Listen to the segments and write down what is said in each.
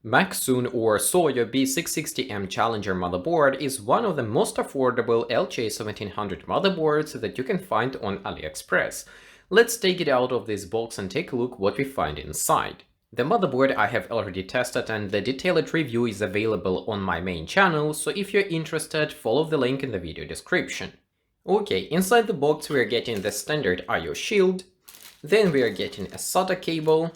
Maxsun or Soyo B660M Challenger motherboard is one of the most affordable LJ1700 motherboards that you can find on AliExpress. Let's take it out of this box and take a look what we find inside. The motherboard I have already tested and the detailed review is available on my main channel, so if you're interested, follow the link in the video description. Okay, inside the box we are getting the standard I/O shield, then we are getting a SATA cable,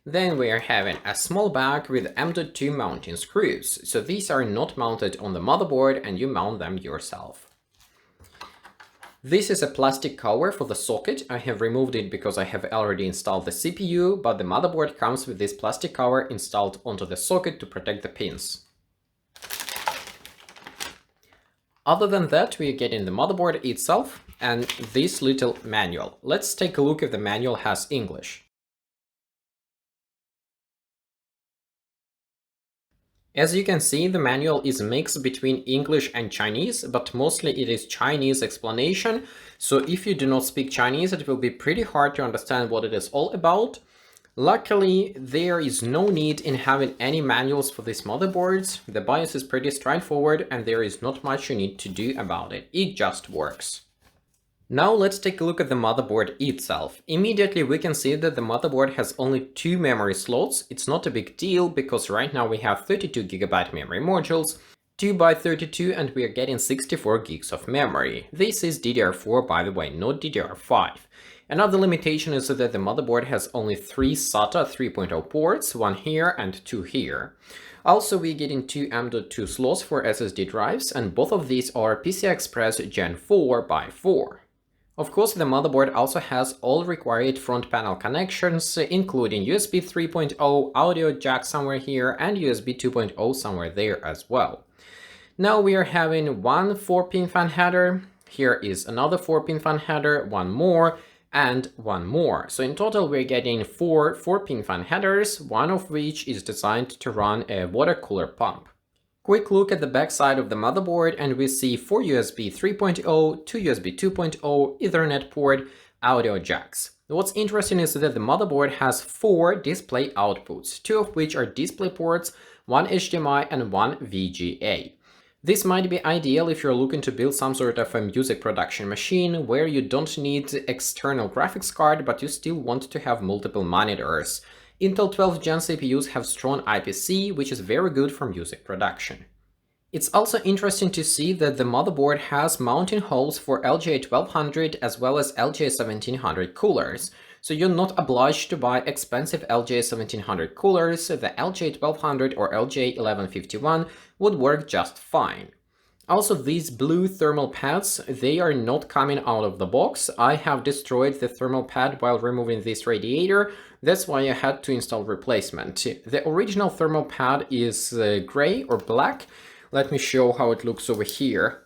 then we are having a small bag with M.2 mounting screws, so these are not mounted on the motherboard and you mount them yourself. This is a plastic cover for the socket. I have removed it because I have already installed the CPU, but the motherboard comes with this plastic cover installed onto the socket to protect the pins. Other than that, we are getting the motherboard itself and this little manual. Let's take a look if the manual has English. As you can see, the manual is a mix between English and Chinese, but mostly it is Chinese explanation, so if you do not speak Chinese, it will be pretty hard to understand what it is all about. Luckily, there is no need in having any manuals for these motherboards. The BIOS is pretty straightforward and there is not much you need to do about it. It just works. Now let's take a look at the motherboard itself. Immediately we can see that the motherboard has only 2 memory slots. It's not a big deal because right now we have 32GB memory modules, 2x32, and we are getting 64 gigs of memory. This is DDR4, by the way, not DDR5. Another limitation is that the motherboard has only 3 SATA 3.0 ports, 1 here and 2 here. Also, we're getting 2 M.2 slots for SSD drives, and both of these are PCI Express Gen 4x4. Of course, the motherboard also has all required front panel connections, including USB 3.0, audio jack somewhere here, and USB 2.0 somewhere there as well. Now we are having one 4-pin fan header, here is another 4-pin fan header, one more, and one more. So in total we're getting 4 4-pin fan headers, one of which is designed to run a water cooler pump. Quick look at the back side of the motherboard and we see 4 USB 3.0, 2 USB 2.0, Ethernet port, audio jacks. What's interesting is that the motherboard has 4 display outputs, 2 of which are display ports, 1 HDMI and 1 VGA. This might be ideal if you're looking to build some sort of a music production machine where you don't need external graphics card but you still want to have multiple monitors. Intel 12th Gen CPUs have strong IPC, which is very good for music production. It's also interesting to see that the motherboard has mounting holes for LJ1200 as well as LJ1700 coolers, so you're not obliged to buy expensive LJ1700 coolers. The LJ1200 or LJ1151 would work just fine. Also, these blue thermal pads, they are not coming out of the box. I have destroyed the thermal pad while removing this radiator. That's why I had to install replacement. The original thermal pad is gray or black. Let me show how it looks over here.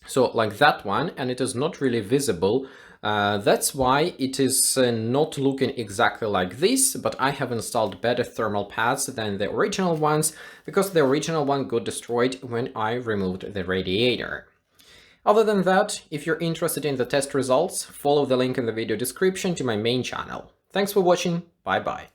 So like that one, and it is not really visible. That's why it is not looking exactly like this, but I have installed better thermal pads than the original ones, because the original one got destroyed when I removed the radiator. Other than that, if you're interested in the test results, follow the link in the video description to my main channel. Thanks for watching, bye bye.